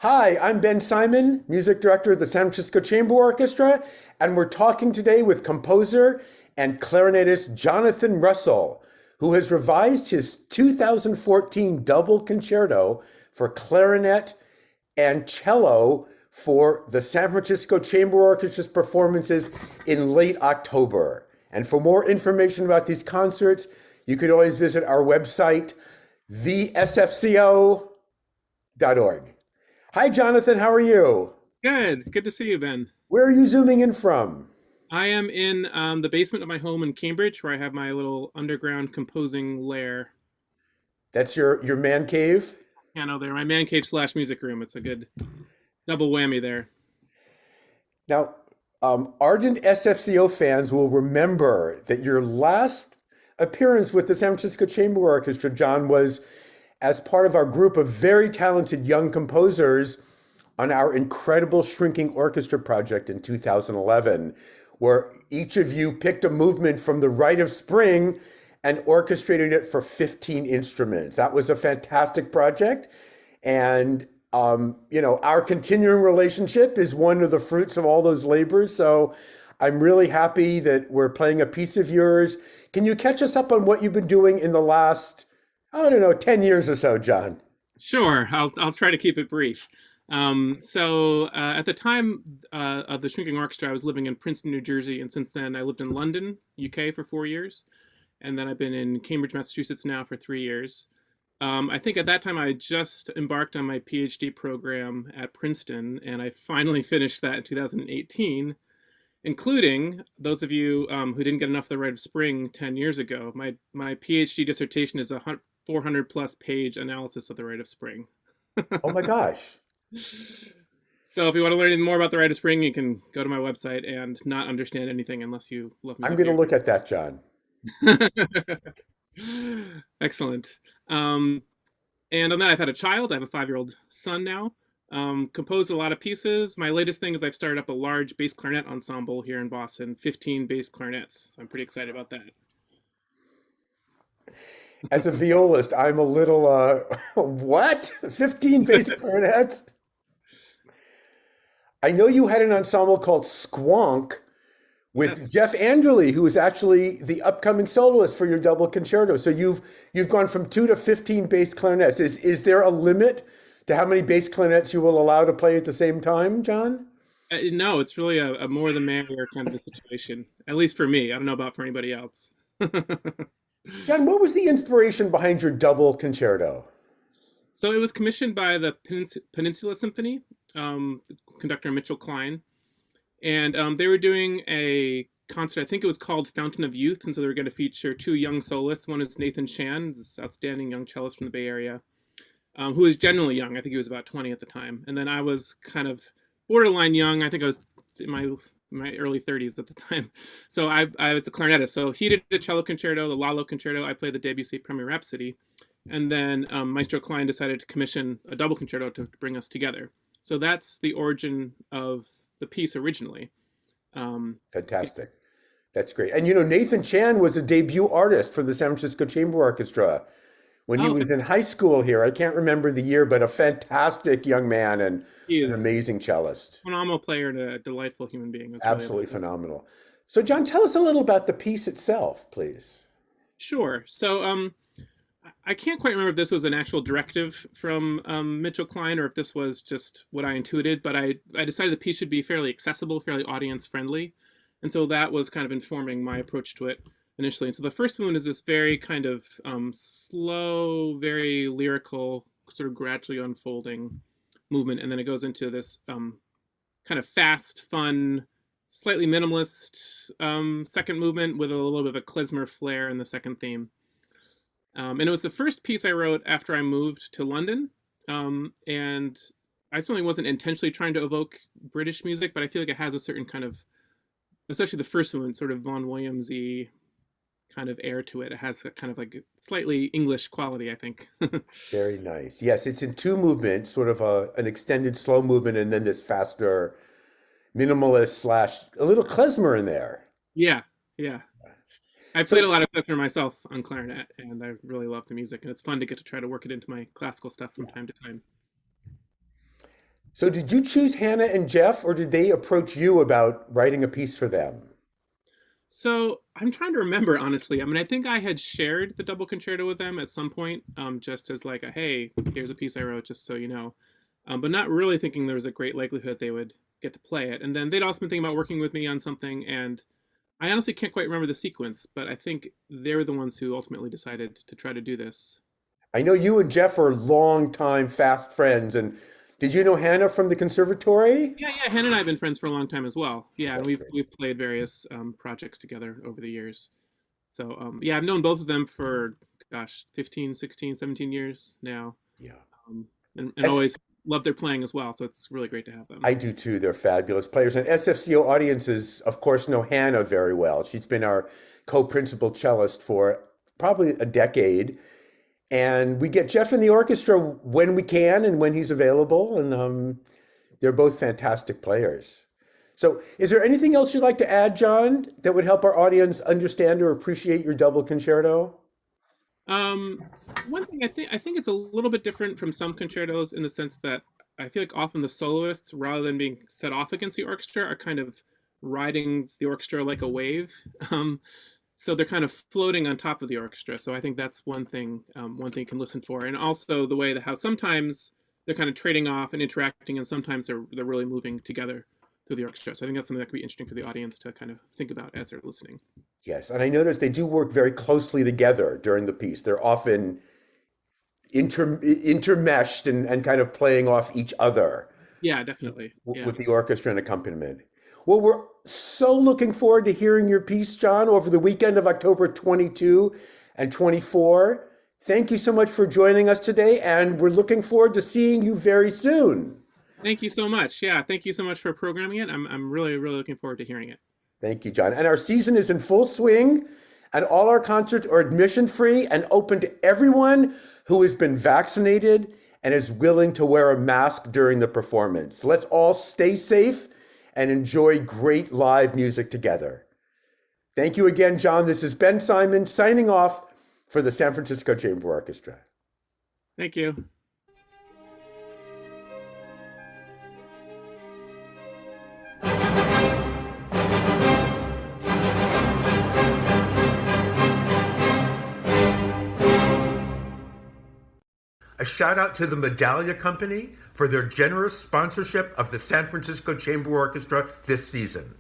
Hi, I'm Ben Simon, music director of the San Francisco Chamber Orchestra, and we're talking today with composer and clarinetist Jonathan Russell, who has revised his 2014 double concerto for clarinet and cello for the San Francisco Chamber Orchestra's performances in late October. And for more information about these concerts, you could always visit our website, thesfco.org. Hi, Jonathan. How are you? Good. Good to see you, Ben. Where are you zooming in from? I am in the basement of my home in Cambridge, where I have my little underground composing lair. That's your man cave? Piano there, my man cave slash music room. It's a good double whammy there. Now, ardent SFCO fans will remember that your last appearance with the San Francisco Chamber Orchestra, John, was as part of our group of very talented young composers on our incredible Shrinking Orchestra project in 2011, where each of you picked a movement from the Rite of Spring and orchestrated it for 15 instruments. That was a fantastic project. And, our continuing relationship is one of the fruits of all those labors. So I'm really happy that we're playing a piece of yours. Can you catch us up on what you've been doing in the last, I don't know, 10 years or so, John? Sure, I'll try to keep it brief. At the time of the Shrinking Orchestra, I was living in Princeton, New Jersey, and since then I lived in London, UK, for 4 years, and then I've been in Cambridge, Massachusetts now for 3 years. I think at that time I just embarked on my PhD program at Princeton, and I finally finished that in 2018, including those of you who didn't get enough of the Rite of Spring 10 years ago. My PhD dissertation is a 400 plus page analysis of the Rite of Spring. Oh my gosh. So if you want to learn anything more about the Rite of Spring, you can go to my website and not understand anything unless you love I'm music going to look at that, John. theory. Excellent. And on that, I've had a child. I have a 5-year-old son now. Composed a lot of pieces. My latest thing is I've started up a large bass clarinet ensemble here in Boston, 15 bass clarinets. So I'm pretty excited about that. As a violist, I'm a little, what? 15 bass clarinets? I know you had an ensemble called Squonk with Yes. Jeff Anderle, who is actually the upcoming soloist for your double concerto. So you've gone from 2 to 15 bass clarinets. Is there a limit to how many bass clarinets you will allow to play at the same time, John? No, it's really a more the merrier kind of a situation, at least for me. I don't know about for anybody else. John, what was the inspiration behind your double concerto? So it was commissioned by the Peninsula Symphony, the conductor Mitchell Klein, and they were doing a concert. I think it was called Fountain of Youth, and so they were going to feature two young soloists. One is Nathan Chan, this outstanding young cellist from the Bay Area, who was generally young. I think he was about 20 at the time, and then I was kind of borderline young. I think I was in my early 30s at the time. So I was the clarinetist. So he did the cello concerto, the Lalo concerto. I played the Debussy Premier Rhapsody. And then Maestro Klein decided to commission a double concerto to bring us together. So that's the origin of the piece originally. Um, Fantastic. That's great. And Nathan Chan was a debut artist for the San Francisco Chamber Orchestra when he oh, was in high school here. I can't remember the year, but a fantastic young man and he an is amazing cellist. a phenomenal player and a delightful human being. It was really Absolutely phenomenal. So, John, tell us a little about the piece itself, please. sure. So I can't quite remember if this was an actual directive from Mitchell Klein or if this was just what I intuited, but I decided the piece should be fairly accessible, fairly audience friendly. And so that was kind of informing my approach to it initially. And so the first movement is this very kind of slow, very lyrical, sort of gradually unfolding movement. And then it goes into this kind of fast, fun, slightly minimalist second movement with a little bit of a klezmer flair in the second theme. And it was the first piece I wrote after I moved to London. And I certainly wasn't intentionally trying to evoke British music, but I feel like it has a certain kind of, especially the first one, sort of Vaughan Williams-y kind of air to it. It has a kind of like slightly English quality, I think. Very nice. Yes, it's in two movements, sort of an extended slow movement and then this faster minimalist slash a little klezmer in there. Yeah, yeah. I So played a lot of klezmer myself on clarinet, and I really love the music, and it's fun to get to try to work it into my classical stuff from time to time. So did you choose Hannah and Jeff, or did they approach you about writing a piece for them? So I'm trying to remember, honestly. I mean, I think I had shared the double concerto with them at some point, just as like a hey, here's a piece I wrote, just so you know, but not really thinking there was a great likelihood they would get to play it. And then they'd also been thinking about working with me on something, and I honestly can't quite remember the sequence, but I think they were the ones who ultimately decided to try to do this. I know you and Jeff are longtime fast friends, and did you know Hannah from the conservatory? Yeah, Hannah and I have been friends for a long time as well. Yeah, and That's great. we've played various projects together over the years. So yeah, I've known both of them for gosh, 15, 16, 17 years now. Yeah. And always love their playing as well. So it's really great to have them. I do too. They're fabulous players. And SFCO audiences, of course, know Hannah very well. She's been our co-principal cellist for probably a decade. And we get Jeff in the orchestra when we can and when he's available. And they're both fantastic players. So, is there anything else you'd like to add, John, that would help our audience understand or appreciate your double concerto? Um, One thing I think it's a little bit different from some concertos in the sense that I feel like often the soloists, rather than being set off against the orchestra, are kind of riding the orchestra like a wave. Um, so they're kind of floating on top of the orchestra. So I think that's one thing you can listen for, and also the way that how sometimes they're kind of trading off and interacting, and sometimes they're really moving together through the orchestra. So I think that's something that could be interesting for the audience to kind of think about as they're listening. Yes, and I noticed they do work very closely together during the piece. They're often intermeshed and kind of playing off each other Yeah, definitely. Yeah. with the orchestra and accompaniment. Well, we're so looking forward to hearing your piece, John, over the weekend of October 22 and 24. Thank you so much for joining us today, and we're looking forward to seeing you very soon. Thank you so much. Yeah, thank you so much for programming it. I'm really really looking forward to hearing it. Thank you, John. And our season is in full swing, and all our concerts are admission free and open to everyone who has been vaccinated and is willing to wear a mask during the performance. Let's all stay safe and enjoy great live music together. Thank you again, John. This is Ben Simon signing off for the San Francisco Chamber Orchestra. Thank you. A shout out to the Medallia Company for their generous sponsorship of the San Francisco Chamber Orchestra this season.